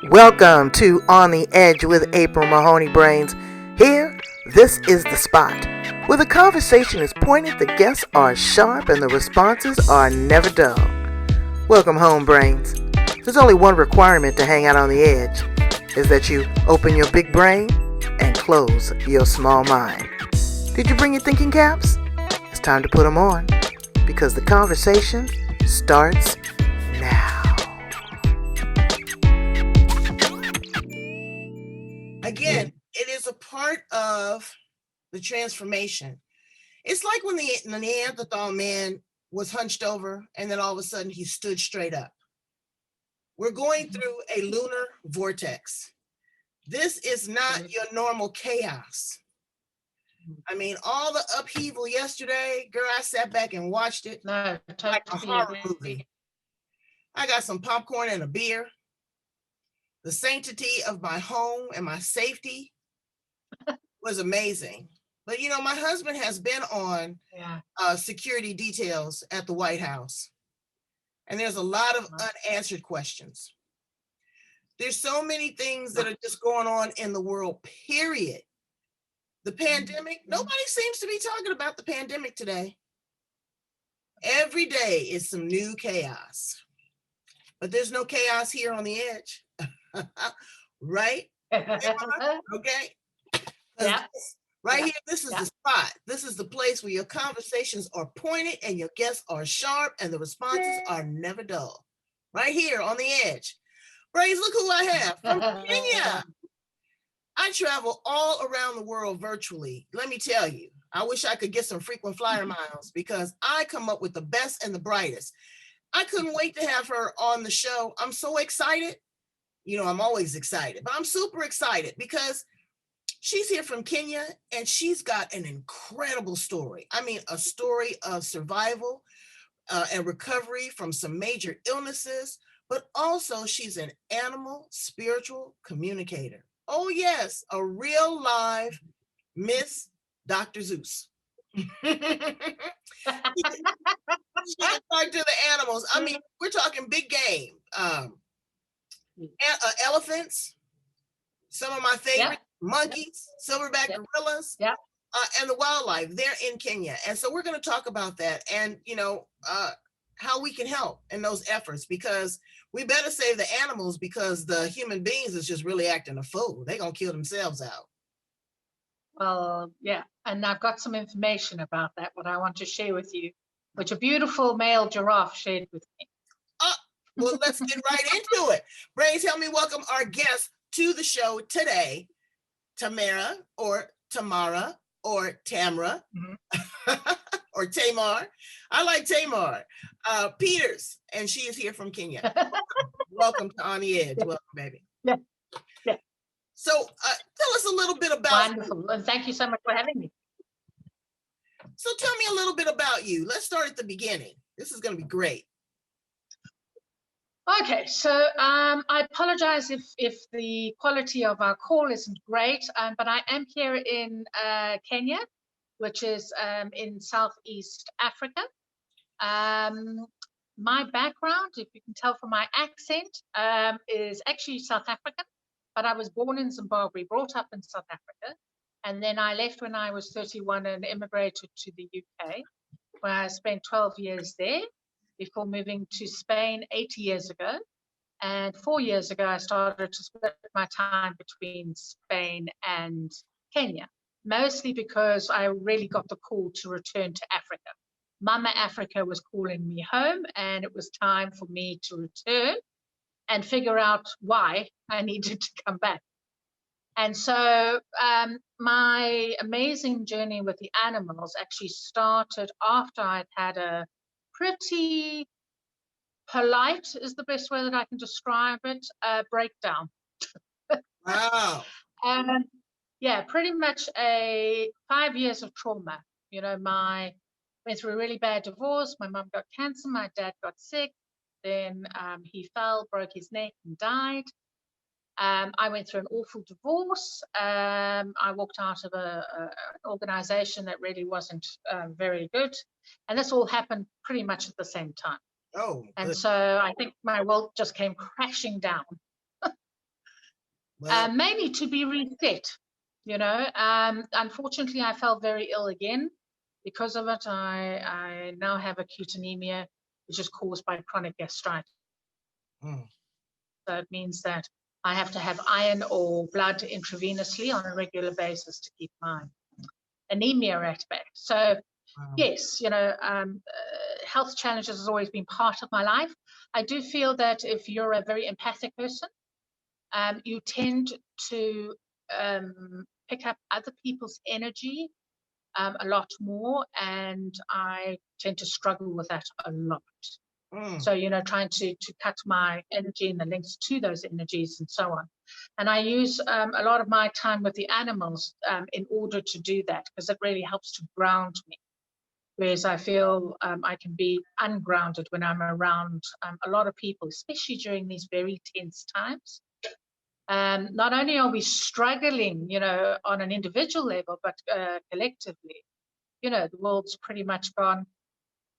Welcome to On the Edge with April Mahoney Brains. Here, this is the spot where the conversation is pointed, the guests are sharp, and the responses are never dull. Welcome home, Brains. There's only one requirement to hang out on the edge, is that you open your big brain and close your small mind. Did you bring your thinking caps? It's time to put them on, because the conversation starts now. Again, it is a part of the transformation. It's like when the Neanderthal man was hunched over and then all of a sudden he stood straight up. We're going through a lunar vortex. This is not your normal chaos. I mean, all the upheaval yesterday, girl, I sat back and watched it like a horror movie. I got some popcorn and a beer. The sanctity of my home and my safety was amazing. But, you know, my husband has been on security details at the White House. And there's a lot of unanswered questions. There's so many things that are just going on in the world, period. The pandemic, nobody seems to be talking about the pandemic today. Every day is some new chaos. But there's no chaos here on the edge. Right? Okay. Yeah. Right here, this is the spot. This is the place where your conversations are pointed and your guests are sharp and the responses are never dull. Right here on the edge. Brains, look who I have from Kenya. I travel all around the world virtually. Let me tell you, I wish I could get some frequent flyer miles because I come up with the best and the brightest. I couldn't wait to have her on the show. I'm so excited. You know, I'm always excited, but I'm super excited because she's here from Kenya and she's got an incredible story. I mean, a story of survival and recovery from some major illnesses, but also she's an animal spiritual communicator. Oh yes, a real live Miss Dr. Zeus. She can talk to the animals. I mean, we're talking big game. Elephants, some of my favorite monkeys, silverback gorillas, and the wildlife. They're in Kenya, and so we're going to talk about that, and you know how we can help in those efforts because we better save the animals because the human beings is just really acting a fool. They're gonna kill themselves out. Well, yeah, and I've got some information about that, what I want to share with you, which a beautiful male giraffe shared with me. Well, let's get right into it. Brains, help me welcome our guest to the show today, Tamara or Tamara or Tamra or Tamar. I like Tamar Peters, and she is here from Kenya. Welcome to On the Edge. Welcome, baby. Yeah. So tell us a little bit about Wonderful, and thank you so much for having me. So tell me a little bit about you. Let's start at the beginning. This is going to be great. Okay, so I apologize if the quality of our call isn't great, but I am here in Kenya, which is in Southeast Africa. My background, if you can tell from my accent, is actually South African, but I was born in Zimbabwe, brought up in South Africa, and then I left when I was 31 and immigrated to the UK, where I spent 12 years there before moving to Spain 8 years ago. And 4 years ago, I started to split my time between Spain and Kenya, mostly because I really got the call to return to Africa. Mama Africa was calling me home, and it was time for me to return and figure out why I needed to come back. And so my amazing journey with the animals actually started after I'd had a pretty polite, is the best way that I can describe it, breakdown. Wow. And yeah, pretty much 5 years of trauma. You know, went through a really bad divorce. My mom got cancer. My dad got sick. Then he fell, broke his neck, and died. I went through an awful divorce. I walked out of an organization that really wasn't very good. And this all happened pretty much at the same time. Oh. And so I think my world just came crashing down. Well, mainly to be reset. Unfortunately, I fell very ill again. Because of it, I now have acute anemia, which is caused by chronic gastritis. mm, So it means that I have to have iron or blood intravenously on a regular basis to keep my anemia at bay. So wow. yes, health challenges has always been part of my life. I do feel that if you're a very empathic person, you tend to pick up other people's energy a lot more, and I tend to struggle with that a lot. Mm, So, trying to cut my energy and the links to those energies and so on. And I use a lot of my time with the animals in order to do that, because it really helps to ground me. Whereas I feel I can be ungrounded when I'm around a lot of people, especially during these very tense times. Not only are we struggling, on an individual level, but collectively, the world's pretty much gone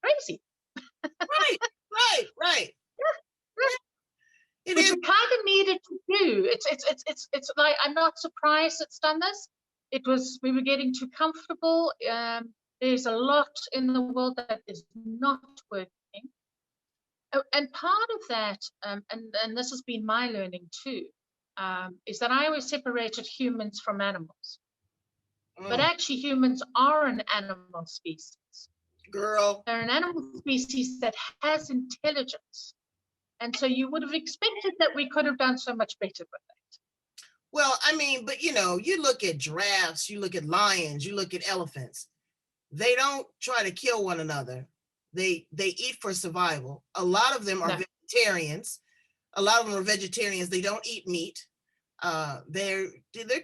crazy. right, right. It Which is. we kind of needed to do. It's like, I'm not surprised it's done this. We were getting too comfortable. There's a lot in the world that is not working. Oh, and part of that, and this has been my learning too, is that I always separated humans from animals. But Mm, actually, humans are an animal species. girl. They're an animal species that has intelligence. And so you would have expected that we could have done so much better with it. Well, I mean, but you look at giraffes, you look at lions, you look at elephants. They don't try to kill one another. They eat for survival. A lot of them are No. vegetarians. A lot of them are vegetarians. They don't eat meat. They're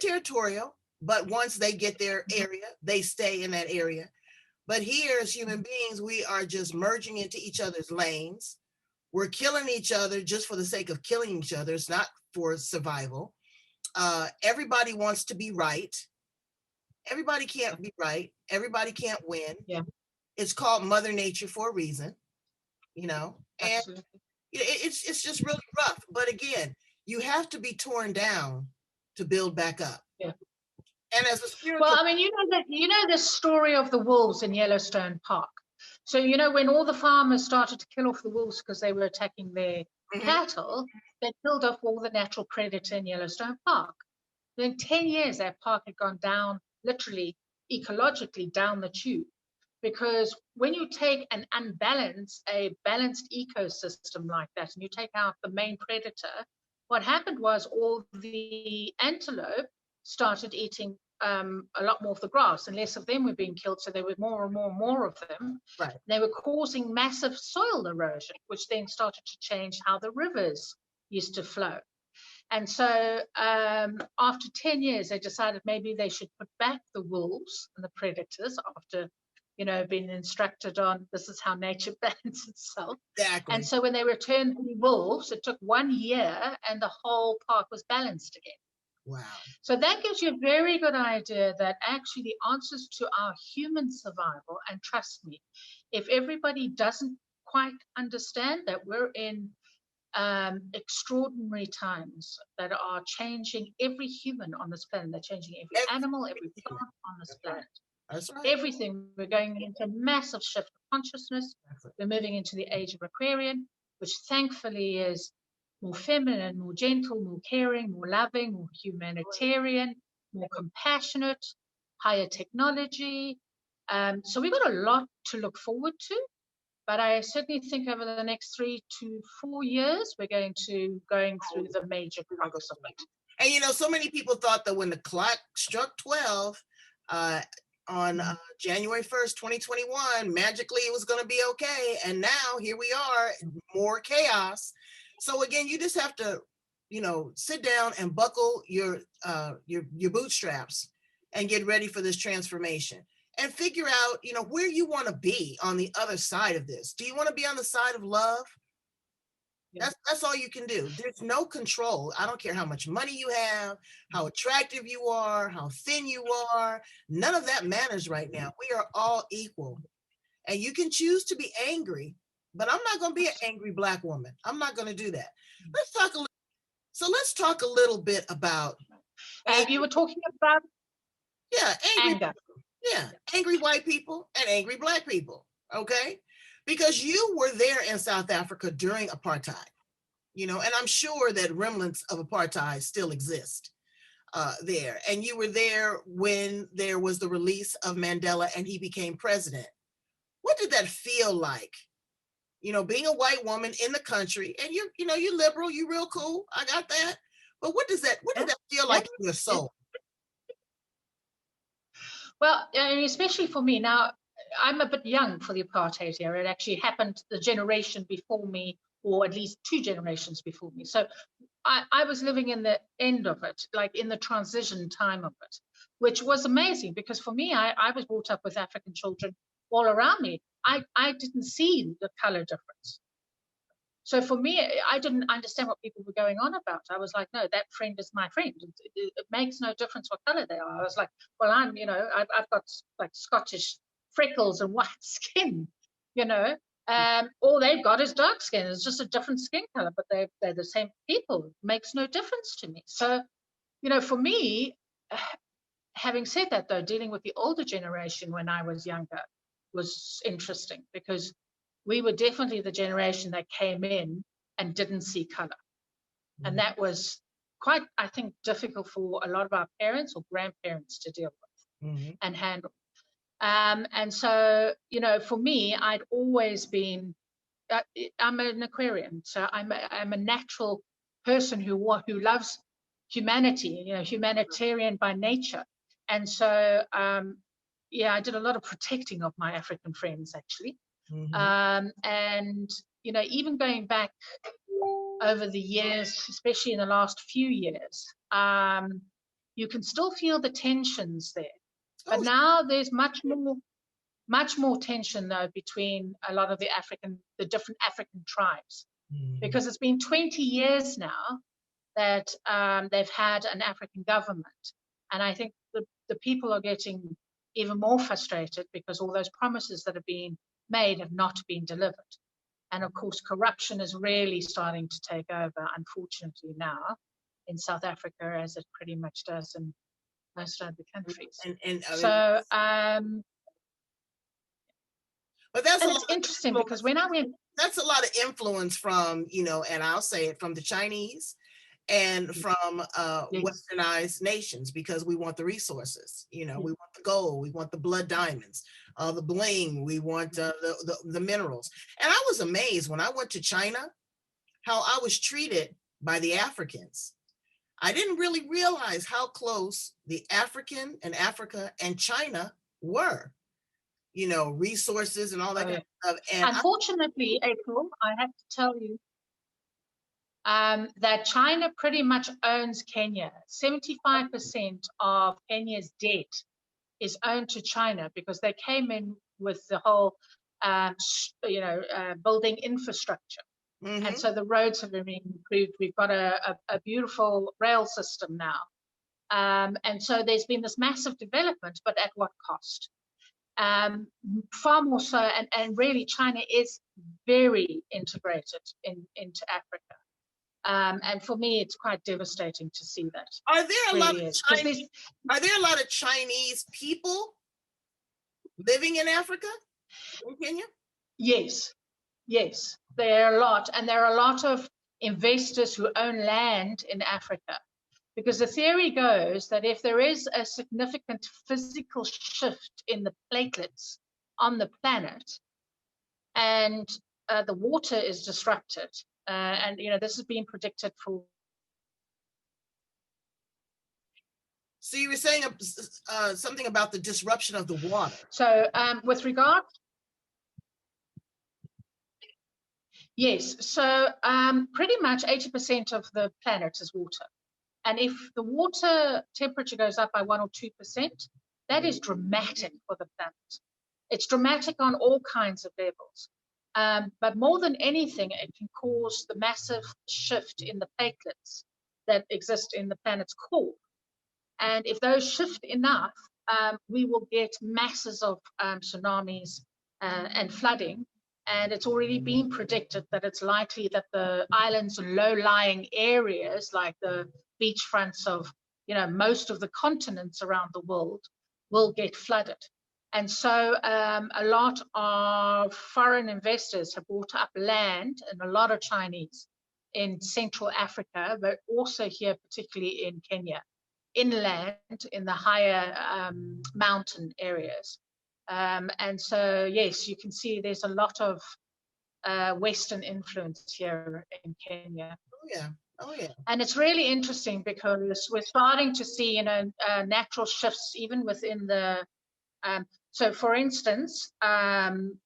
territorial, but once they get their area, they stay in that area. But here, as human beings, we are just merging into each other's lanes. We're killing each other just for the sake of killing each other. It's not for survival. Everybody wants to be right. Everybody can't be right. Everybody can't win. Yeah. It's called Mother Nature for a reason, and Absolutely. it's just really rough. But again, you have to be torn down to build back up. Yeah. And as a Well, spiritual, I mean, the story of the wolves in Yellowstone Park. So, when all the farmers started to kill off the wolves because they were attacking their cattle, they killed off all the natural predator in Yellowstone Park. In 10 years, that park had gone down, literally, ecologically down the tube. Because when you take a balanced ecosystem like that, and you take out the main predator, what happened was all the antelope started eating a lot more of the grass, and less of them were being killed. So there were more and more of them. right? They were causing massive soil erosion, which then started to change how the rivers used to flow. And so after 10 years, they decided maybe they should put back the wolves and the predators after, being instructed on this is how nature balance itself. Exactly. And so when they returned the wolves, it took 1 year and the whole park was balanced again. Wow. So that gives you a very good idea that actually the answers to our human survival, and trust me, if everybody doesn't quite understand that we're in extraordinary times that are changing every human on this planet. They're changing every animal, every plant on this planet. That's right. Everything. We're going into a massive shift of consciousness. We're moving into the age of Aquarian, which thankfully is more feminine, more gentle, more caring, more loving, more humanitarian, more compassionate, higher technology. So we've got a lot to look forward to. But I certainly think over the next 3 to 4 years, we're going through the major crux of it. And so many people thought that when the clock struck 12 on January 1st, 2021, magically it was going to be okay. And now here we are, more chaos. So again, you just have to, sit down and buckle your bootstraps and get ready for this transformation. And figure out, where you want to be on the other side of this. Do you want to be on the side of love? Yeah. That's all you can do. There's no control. I don't care how much money you have, how attractive you are, how thin you are. None of that matters right now. We are all equal. And you can choose to be angry, but I'm not going to be an angry Black woman. I'm not going to do that. Let's talk a little. So let's talk a little bit about. You were talking about angry. anger. Yeah, angry white people and angry Black people. Okay, because you were there in South Africa during apartheid, and I'm sure that remnants of apartheid still exist there. And you were there when there was the release of Mandela and he became president. What did that feel like? Being a white woman in the country, and you're liberal, you're real cool. I got that. But what did that feel like in your soul? Well, especially for me now, I'm a bit young for the apartheid era. It actually happened the generation before me, or at least 2 generations before me. So I was living in the end of it, like in the transition time of it, which was amazing because for me, I was brought up with African children all around me. I didn't see the color difference. So for me, I didn't understand what people were going on about. I was like, no, that friend is my friend. It makes no difference what color they are. I was like, well, I've got like Scottish freckles and white skin, all they've got is dark skin. It's just a different skin color, but they're the same people. It makes no difference to me. So, for me, having said that, though, dealing with the older generation when I was younger was interesting because we were definitely the generation that came in and didn't see color. Mm-hmm. And that was quite, I think, difficult for a lot of our parents or grandparents to deal with mm-hmm. and handle. And so, for me, I'd always been, I'm an Aquarian, so I'm a natural person who loves humanity, humanitarian by nature. And so, I did a lot of protecting of my African friends, actually. Mm-hmm. And, even going back over the years, especially in the last few years, you can still feel the tensions there. But now there's much more tension, though, between a lot of the different African tribes, mm-hmm. because it's been 20 years now that they've had an African government. And I think the people are getting even more frustrated because all those promises that have been made have not been delivered. And of course, corruption is really starting to take over, unfortunately, now in South Africa, as it pretty much does in most other countries. But it's interesting because when I went, that's a lot of influence from, and I'll say it, from the Chinese and from westernized nations, because we want the resources, we want the gold, we want the blood diamonds, the bling, we want the minerals. And I was amazed when I went to China, how I was treated by the Africans. I didn't really realize how close the Africa and China were, resources and all that kind of stuff. And unfortunately, April, I have to tell you, that China pretty much owns Kenya. 75% of Kenya's debt is owned to China because they came in with the whole, building infrastructure. Mm-hmm. And so the roads have been improved. We've got a beautiful rail system now. And so there's been this massive development, but at what cost? Far more so, and really China is very integrated into Africa. And for me, it's quite devastating to see that. Are there a lot of Chinese people living in Africa, in Kenya? Yes, there are a lot, and there are a lot of investors who own land in Africa, because the theory goes that if there is a significant physical shift in the platelets on the planet, and the water is disrupted. And this has been predicted for. So you were saying something about the disruption of the water. So with regard, yes. So pretty much 80% of the planet is water, and if the water temperature goes up by 1 or 2%, that is dramatic for the planet. It's dramatic on all kinds of levels. But more than anything, it can cause the massive shift in the platelets that exist in the planet's core. And if those shift enough, we will get masses of tsunamis and flooding. And it's already been predicted that it's likely that the islands and low-lying areas, like the beachfronts of, most of the continents around the world, will get flooded. And so a lot of foreign investors have bought up land, and a lot of Chinese in Central Africa, but also here, particularly in Kenya, inland in the higher mountain areas. And so, yes, you can see there's a lot of Western influence here in Kenya. Oh, yeah. Oh, yeah. And it's really interesting because we're starting to see, natural shifts even within the. So, for instance, and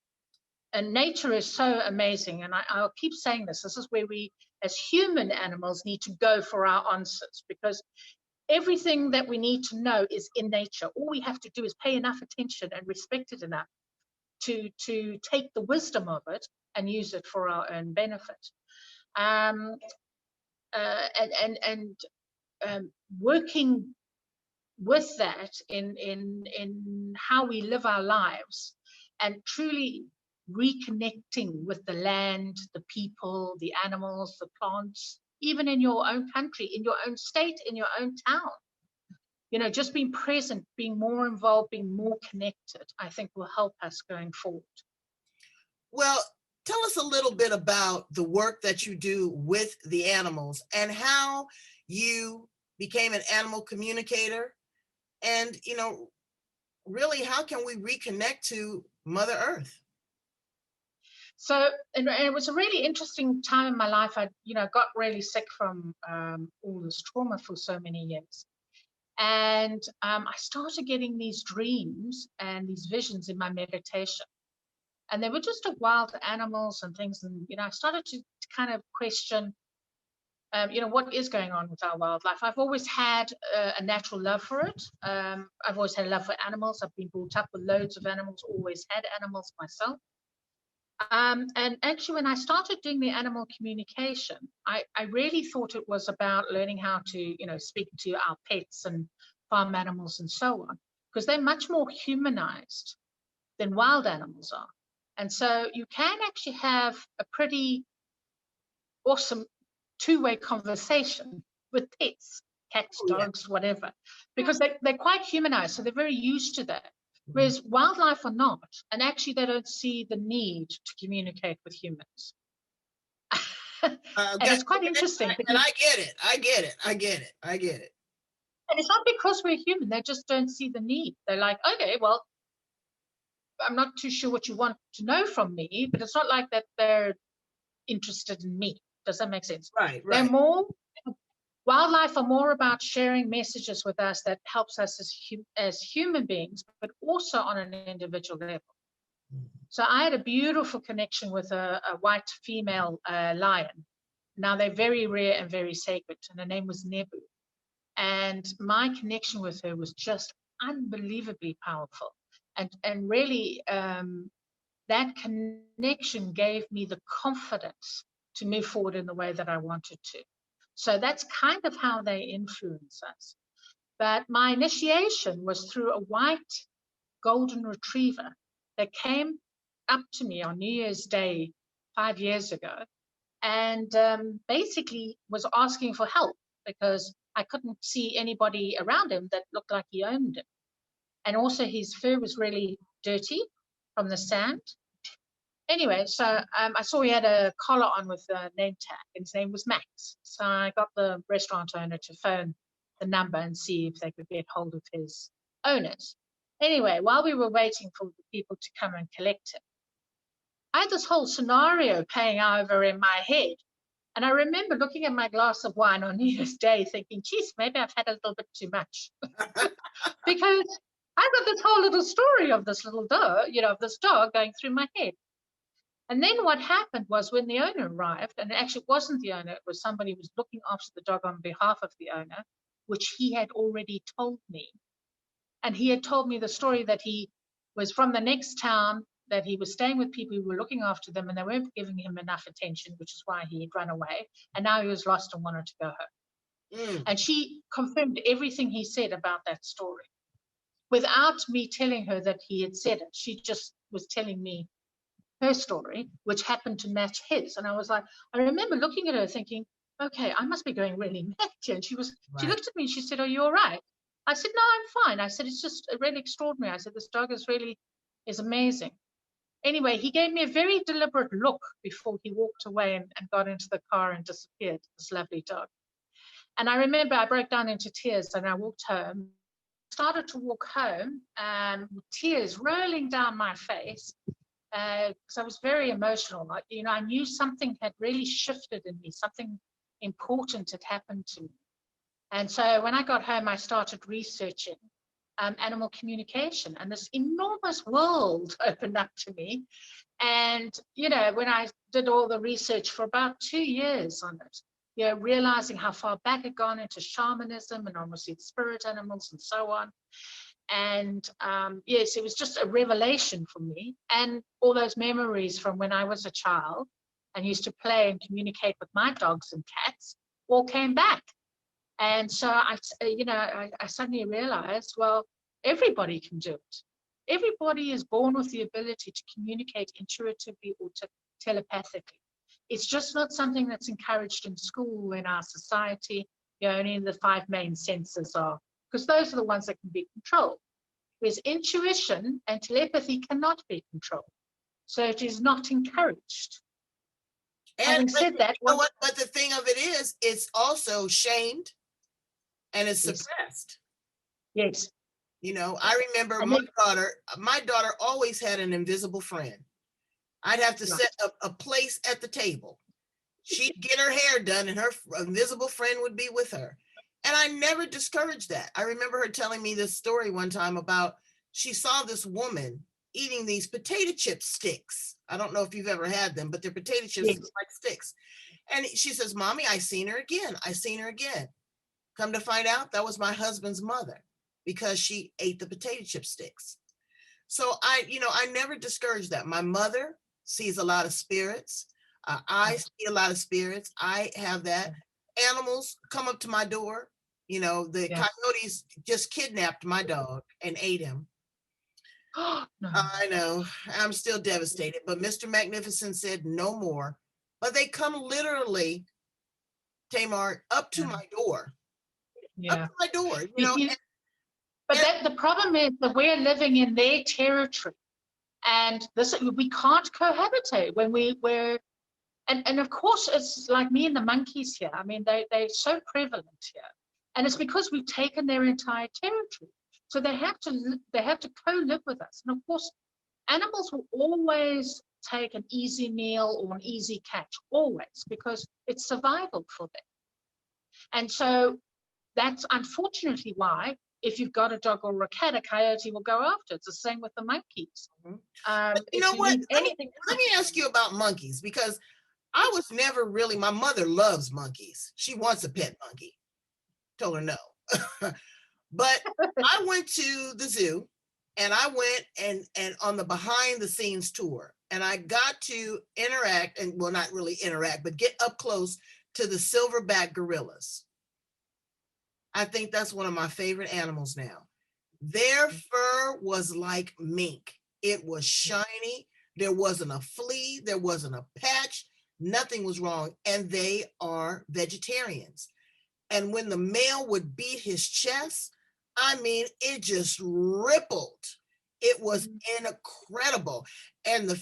nature is so amazing, and I'll keep saying this. This is where we, as human animals, need to go for our answers, because everything that we need to know is in nature. All we have to do is pay enough attention and respect it enough to take the wisdom of it and use it for our own benefit. Working with that in how we live our lives, and truly reconnecting with the land, the people, the animals, the plants, even in your own country, in your own state, in your own town. Just being present, being more involved, being more connected, I think will help us going forward. Well, tell us a little bit about the work that you do with the animals and how you became an animal communicator, and, really, how can we reconnect to Mother Earth? So, and it was a really interesting time in my life. I, got really sick from all this trauma for so many years. And I started getting these dreams and these visions in my meditation. And they were just of wild animals and things. And, I started to kind of question, what is going on with our wildlife. I've always had a natural love for it. I've always had a love for animals. I've been brought up with loads of animals, always had animals myself. And actually, when I started doing the animal communication, I really thought it was about learning how to, speak to our pets and farm animals and so on, because they're much more humanized than wild animals are. And so you can actually have a pretty awesome two-way conversation with pets, cats, dogs, whatever, because they're quite humanized. So they're very used to that. Whereas wildlife are not, and actually they don't see the need to communicate with humans. And it's quite interesting. And I get it. And it's not because we're human, they just don't see the need. They're like, okay, well, I'm not too sure what you want to know from me, but it's not like that they're interested in me. Does that make sense? Right. Wildlife are more about sharing messages with us that helps us as human beings, but also on an individual level. So I had a beautiful connection with a white female lion. Now they're very rare and very sacred, and her name was Nebu. And my connection with her was just unbelievably powerful. And really, that connection gave me the confidence to move forward in the way that I wanted to. So that's kind of how they influence us. But my initiation was through a white golden retriever that came up to me on New Year's Day 5 years ago, and basically was asking for help because I couldn't see anybody around him that looked like he owned him. And also his fur was really dirty from the sand. Anyway, so I saw he had a collar on with a name tag, and his name was Max. So I got the restaurant owner to phone the number and see if they could get hold of his owners. Anyway, while we were waiting for the people to come and collect him, I had this whole scenario playing over in my head. And I remember looking at my glass of wine on New Year's Day thinking, geez, maybe I've had a little bit too much. Because I got this whole little story of this little dog, of this dog going through my head. And then what happened was when the owner arrived, and actually it wasn't the owner, it was somebody who was looking after the dog on behalf of the owner, which he had already told me. And he had told me the story that he was from the next town, that he was staying with people who were looking after them and they weren't giving him enough attention, which is why he had run away. And now he was lost and wanted to go home. And she confirmed everything he said about that story without me telling her that he had said it. She just was telling me her story, which happened to match his. And I was like, I remember looking at her thinking, okay, I must be going really mad here. And she looked at me and she said, are you all right? I said, no, I'm fine. I said, it's just really extraordinary. I said, this dog is amazing. Anyway, he gave me a very deliberate look before he walked away and got into the car and disappeared, this lovely dog. And I remember I broke down into tears and I walked home, started to walk home, with tears rolling down my face, because I was very emotional. Like, I knew something had really shifted in me, something important had happened to me. And so when I got home, I started researching animal communication, and this enormous world opened up to me. And, when I did all the research for about 2 years on it, realizing how far back I'd gone into shamanism and obviously spirit animals and so on. And yes, it was just a revelation for me. And all those memories from when I was a child and used to play and communicate with my dogs and cats all came back. And so I suddenly realized, well, everybody can do it. Everybody is born with the ability to communicate intuitively or telepathically. It's just not something that's encouraged in school, in our society. Only the 5 main senses are, because those are the ones that can be controlled. Whereas intuition and telepathy cannot be controlled. So it is not encouraged. And having said that, you know what? But the thing of it is, it's also shamed and it's suppressed. Yes. I remember my daughter always had an invisible friend. I'd have to set up a place at the table. She'd get her hair done and her invisible friend would be with her. And I never discouraged that. I remember her telling me this story one time about she saw this woman eating these potato chip sticks. I don't know if you've ever had them, but they're potato chips like sticks. And she says, Mommy, I seen her again. Come to find out, that was my husband's mother, because she ate the potato chip sticks. So I never discouraged that. My mother sees a lot of spirits. I see a lot of spirits. I have that. Animals come up to my door. The coyotes just kidnapped my dog and ate him. No. I know. I'm still devastated. But Mr. Magnificent said no more. But they come literally, Tamar, up to my door. Yeah. Up to my door. But the problem is that we're living in their territory, and we can't cohabitate when we're. And of course, it's like me and the monkeys here. I mean, they're so prevalent here, and it's because we've taken their entire territory. So they have to co-live with us. And of course, animals will always take an easy meal or an easy catch, always, because it's survival for them. And so that's unfortunately why, if you've got a dog or a cat, a coyote will go after. It's the same with the monkeys. But you know what? Let me ask you about monkeys, because I was never really, my mother loves monkeys. She wants a pet monkey. Told her no. But I went to the zoo and I went and on the behind the scenes tour, and I got to interact, and well, not really interact, but get up close to the silverback gorillas. I think that's one of my favorite animals now. Their fur was like mink. It was shiny. There wasn't a flea. There wasn't a patch. Nothing was wrong. And they are vegetarians. And when the male would beat his chest, I mean, it just rippled. It was incredible. And the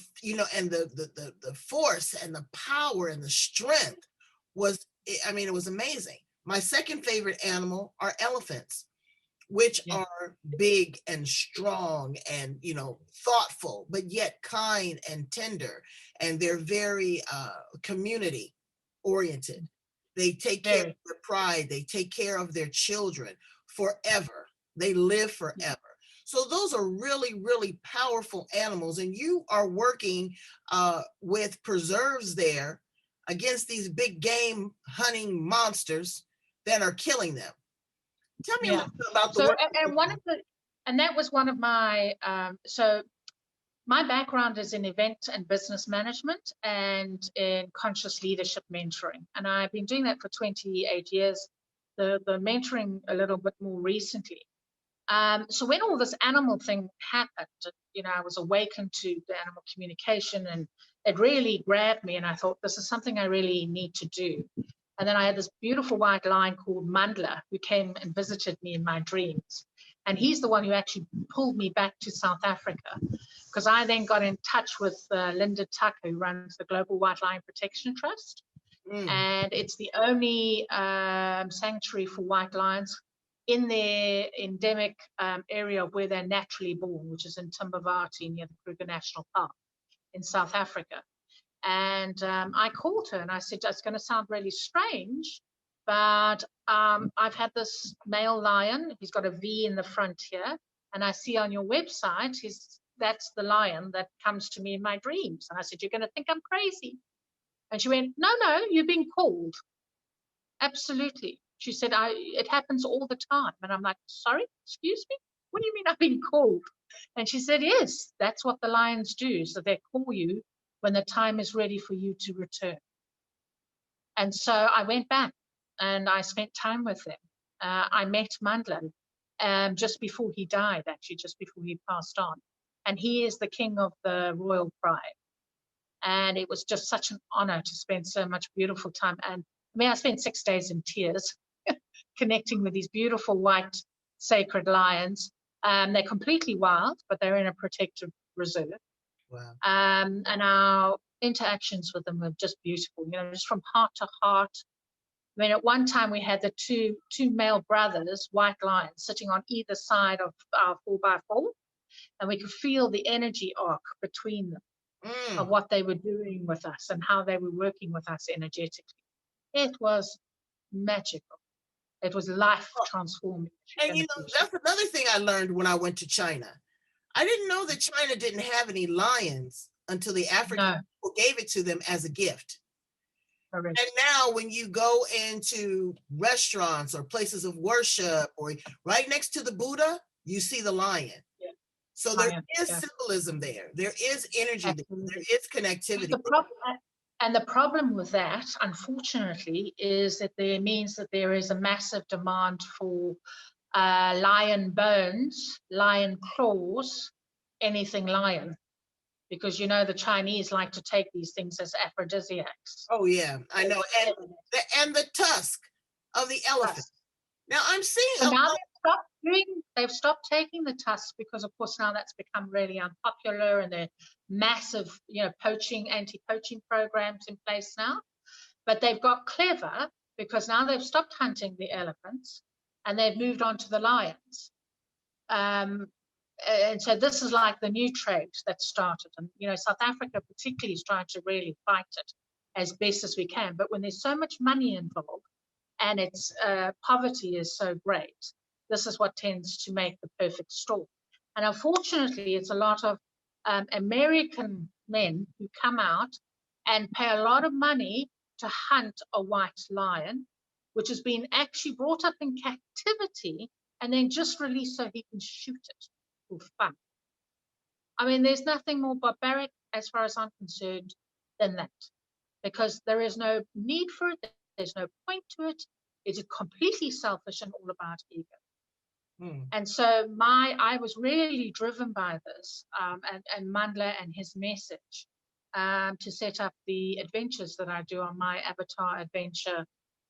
force and the power and the strength was, it was amazing. My second favorite animal are elephants, which are big and strong and, thoughtful, but yet kind and tender. And they're very community oriented. They take care of their pride. They take care of their children forever. They live forever. So those are really, really powerful animals. And you are working with preserves there against these big game hunting monsters that are killing them. Tell me a little bit about the work. And that was one of my, so my background is in event and business management and in conscious leadership mentoring. And I've been doing that for 28 years, the mentoring a little bit more recently. So when all this animal thing happened, I was awakened to the animal communication, and it really grabbed me. And I thought, this is something I really need to do. And then I had this beautiful white lion called Mandla who came and visited me in my dreams. And he's the one who actually pulled me back to South Africa, because I then got in touch with Linda Tuck, who runs the Global White Lion Protection Trust. And it's the only sanctuary for white lions in their endemic area where they're naturally born, which is in Timbavati near the Kruger National Park in South Africa. And I called her and I said, it's going to sound really strange, but I've had this male lion. He's got a V in the front here. And I see on your website, that's the lion that comes to me in my dreams. And I said, you're going to think I'm crazy. And she went, no, you're being called. Absolutely. She said, it happens all the time. And I'm like, sorry, excuse me? What do you mean I've been called? And she said, yes, that's what the lions do. So they call you when the time is ready for you to return. And so I went back and I spent time with them. I met Mandla just before he died, actually, just before he passed on. And he is the king of the royal pride. And it was just such an honor to spend so much beautiful time. And I spent 6 days in tears connecting with these beautiful white sacred lions. They're completely wild, but they're in a protected reserve. Wow. And our interactions with them were just beautiful, just from heart to heart. I mean, at one time we had the two male brothers, white lions, sitting on either side of our 4x4, and we could feel the energy arc between them of what they were doing with us and how they were working with us energetically. It was magical. It was life transforming. And that's another thing I learned when I went to China. I didn't know that China didn't have any lions until the African people gave it to them as a gift. Correct. And now when you go into restaurants or places of worship or right next to the Buddha, you see the lion. Yeah. So there is symbolism there. There is energy there. There is connectivity. The problem with that, unfortunately, is that there means that there is a massive demand for lion bones, lion claws, anything lion. Because the Chinese like to take these things as aphrodisiacs. Oh yeah, I know, and the tusk of the elephant. Now I'm seeing. So now they've stopped taking the tusk because, of course, now that's become really unpopular, and there are massive, anti-poaching programs in place now. But they've got clever because now they've stopped hunting the elephants and they've moved on to the lions. And so this is like the new trade that started. And, South Africa particularly is trying to really fight it as best as we can. But when there's so much money involved and its poverty is so great, this is what tends to make the perfect storm. And unfortunately, it's a lot of American men who come out and pay a lot of money to hunt a white lion, which has been actually brought up in captivity and then just released so he can shoot it for fun. I mean, there's nothing more barbaric, as far as I'm concerned, than that, because there is no need for it. There's no point to it. It's completely selfish and all about ego. And so I was really driven by this and Mandla and his message to set up the adventures that I do on my Avatar Adventure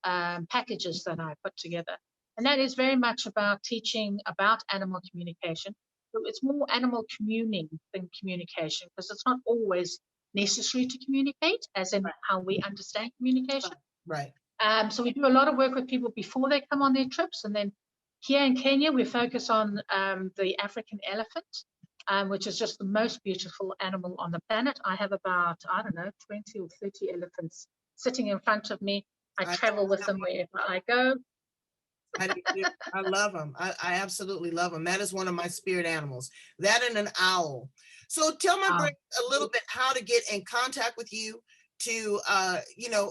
packages that I put together. And that is very much about teaching about animal communication. But it's more animal communing than communication, because it's not always necessary to communicate, as in how we understand communication. Right. So we do a lot of work with people before they come on their trips. And then here in Kenya, we focus on the African elephant, which is just the most beautiful animal on the planet. I have about, 20 or 30 elephants sitting in front of me. I travel with them wherever I go. I love them. I absolutely love them. That is one of my spirit animals. That and an owl. So tell my brain a little bit how to get in contact with you to,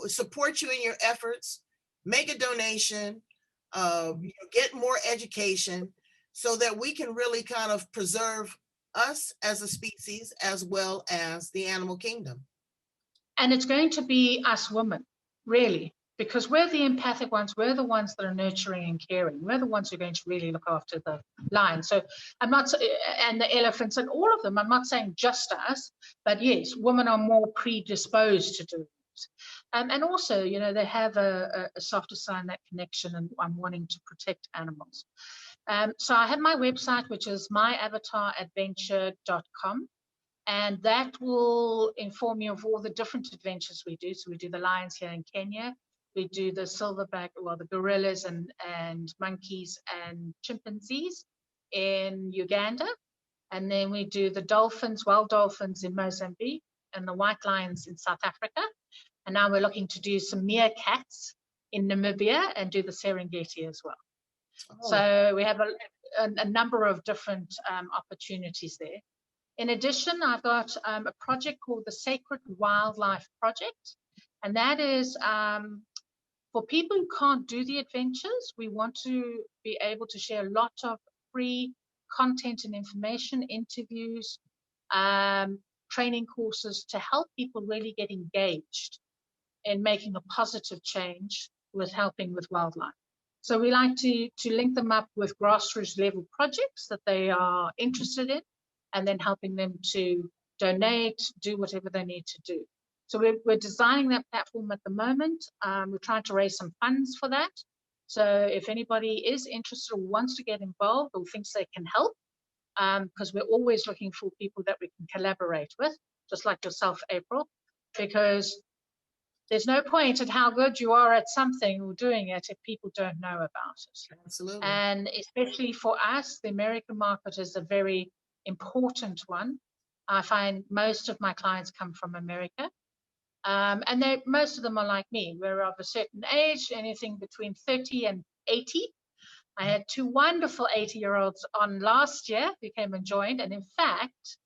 support you in your efforts, make a donation, get more education so that we can really kind of preserve us as a species as well as the animal kingdom. And it's going to be us women, really. because we're the empathic ones, we're the ones that are nurturing and caring. We're the ones who are going to really look after the lions. So I'm not, and the elephants and all of them, I'm not saying just us, but yes, women are more predisposed to do it. And also, you know, they have a softer side, that connection, and I'm wanting to protect animals. So I have my website, which is myavataradventure.com. And that will inform you of all the different adventures we do. So we do the lions here in Kenya. We do the silverback, well, the gorillas and monkeys and chimpanzees in Uganda. And then we do the dolphins, wild dolphins in Mozambique, and the white lions in South Africa. And now we're looking to do some meerkats in Namibia and do the Serengeti as well. Oh. So we have a number of different opportunities there. In addition, I've got a project called the Sacred Wildlife Project, and that is for people who can't do the adventures. We want to be able to share a lot of free content and information, interviews, training courses to help people really get engaged in making a positive change with helping with wildlife. So we like to link them up with grassroots level projects that they are interested in, and then helping them to donate, do whatever they need to do. So we're designing that platform at the moment. We're trying to raise some funds for that. So if anybody is interested or wants to get involved or thinks they can help, because we're always looking for people that we can collaborate with, just like yourself, April, because there's no point at how good you are at something or doing it if people don't know about it. Absolutely. And especially for us, the American market is a very important one. I find most of my clients come from America, and most of them are like me. We're of a certain age, anything between 30 and 80. I had 2 wonderful 80-year-olds on last year who came and joined, and in fact,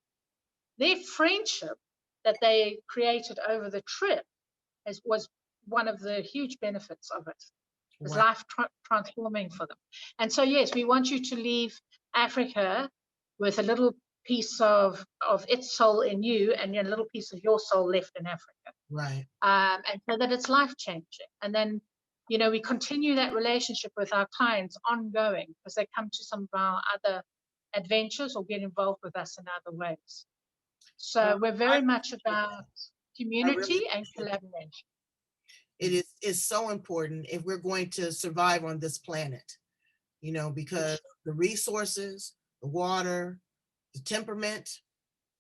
their friendship that they created over the trip was one of the huge benefits of it. It was life transforming for them. And so, yes, we want you to leave Africa with a little piece of its soul in you and a little piece of your soul left in Africa. Right. And so that it's life-changing. And then, you know, we continue that relationship with our clients ongoing because they come to some of our other adventures or get involved with us in other ways. So we're very much about community and collaboration. It is so important if we're going to survive on this planet, you know, because the resources, the water, the temperament,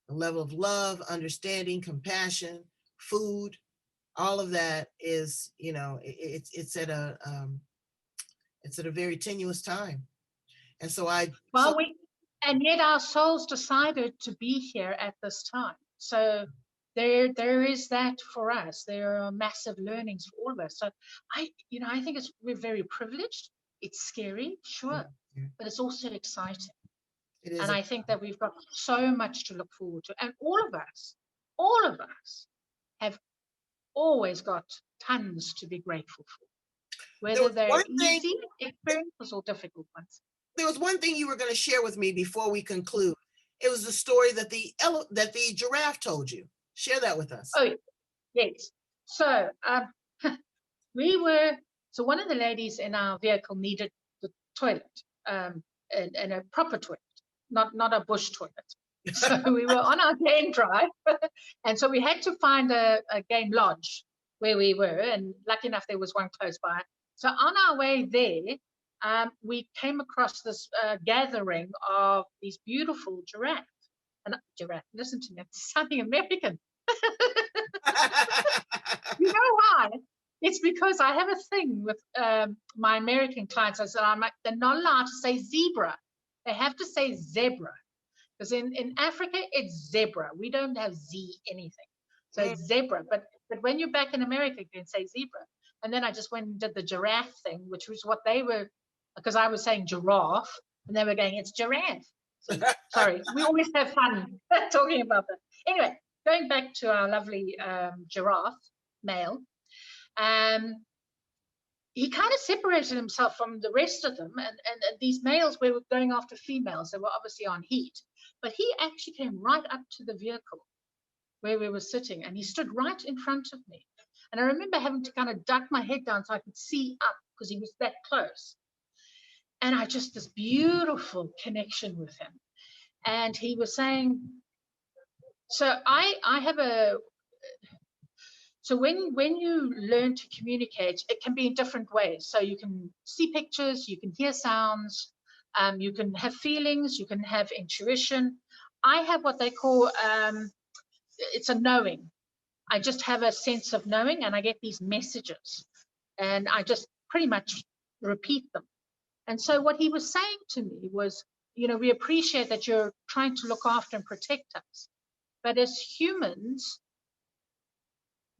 the level of love, understanding, compassion, food, all of that is, you know, it's at a very tenuous time. And so and yet our souls decided to be here at this time. So there is that for us. There are massive learnings for all of us. So I think we're very privileged. It's scary, sure, but it's also exciting. It is. And I think that we've got so much to look forward to. And all of us have always got tons to be grateful for, whether they're easy experiences or difficult ones. There was one thing you were going to share with me before we conclude. It was the story that the giraffe told you. Share that with us. Oh, yes. So one of the ladies in our vehicle needed the toilet, and a proper toilet, not a bush toilet. So we were on our game drive, and so we had to find a game lodge where we were, and lucky enough there was one close by. So on our way there, we came across this gathering of these beautiful giraffe. Listen to me, it's sounding American. You know why? It's because I have a thing with my American clients. I said, they're not allowed to say zebra. They have to say zebra. Because in Africa, it's zebra. We don't have Z anything. So it's zebra. But when you're back in America, you can say zebra. And then I just went and did the giraffe thing, which was what they were, because I was saying giraffe, and they were going, it's giraffe. So, sorry, we always have fun talking about that. Anyway, going back to our lovely giraffe male, he kind of separated himself from the rest of them, and these males were going after females. They were obviously on heat, but he actually came right up to the vehicle where we were sitting, and he stood right in front of me. And I remember having to kind of duck my head down so I could see up because he was that close. And I just, this beautiful connection with him. And he was saying, so so when you learn to communicate, it can be in different ways. So you can see pictures, you can hear sounds, you can have feelings, you can have intuition. I have what they call, it's a knowing. I just have a sense of knowing, and I get these messages and I just pretty much repeat them. And so what he was saying to me was, we appreciate that you're trying to look after and protect us. But as humans,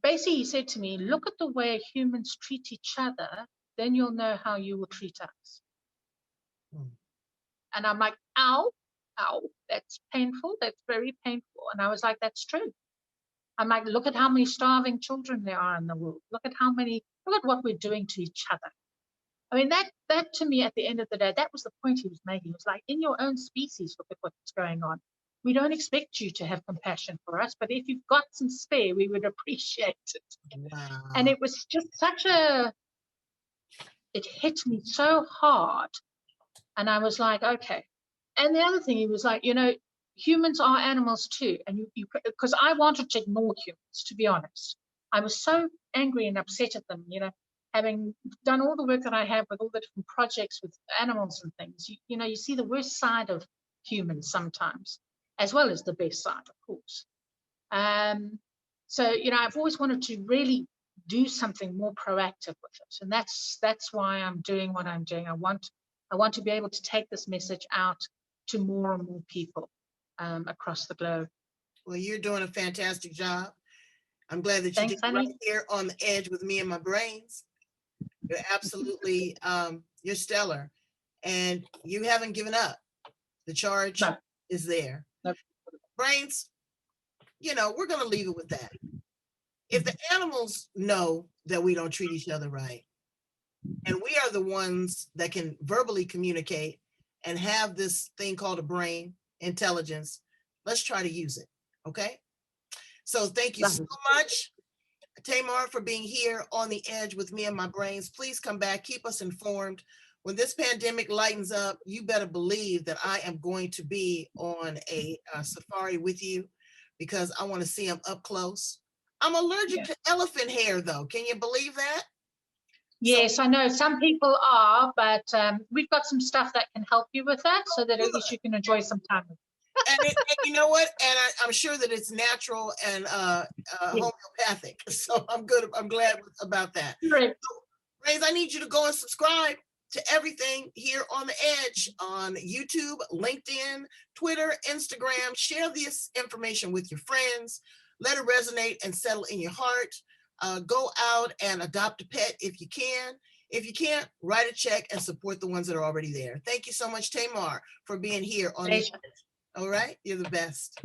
basically he said to me, look at the way humans treat each other, then you'll know how you will treat us. And I'm like, ow, that's painful. That's very painful. And I was like, that's true. I'm like, look at how many starving children there are in the world. Look at what we're doing to each other. I mean, that to me, at the end of the day, that was the point he was making. It was like, in your own species, look at what's going on. We don't expect you to have compassion for us, but if you've got some spare, we would appreciate it. Wow. And it was just it hit me so hard. And I was like, okay. And the other thing, he was like, humans are animals too. And because I wanted to ignore humans, to be honest. I was so angry and upset at them, having done all the work that I have with all the different projects with animals and things. You see the worst side of humans sometimes, as well as the best side, of course. So, I've always wanted to really do something more proactive with it. And that's why I'm doing what I'm doing. I want to be able to take this message out to more and more people across the globe. Well, you're doing a fantastic job. I'm glad that you Thanks, did it right here on the edge with me and my brains. You're absolutely, you're stellar. And you haven't given up. The charge is there. No. Brains, we're going to leave it with that. If the animals know that we don't treat each other right, and we are the ones that can verbally communicate and have this thing called a brain, intelligence, let's try to use it. Okay? So thank you so much, Tamar, for being here on the edge with me and my brains. Please come back, keep us informed. When this pandemic lightens up, you better believe that I am going to be on a safari with you because I want to see them up close. I'm allergic to elephant hair, though. Can you believe that? Yes, I know some people are, but we've got some stuff that can help you with that so that at least you can enjoy some time. And you know what? And I'm sure that it's natural and homeopathic. So I'm good. I'm glad about that. Right. So, Brains, I need you to go and subscribe to everything here on the edge on YouTube, LinkedIn, Twitter, Instagram. Share this information with your friends. Let it resonate and settle in your heart. Go out and adopt a pet if you can. If you can't, write a check and support the ones that are already there. Thank you so much, Tamar, for being here on the edge. All right, you're the best.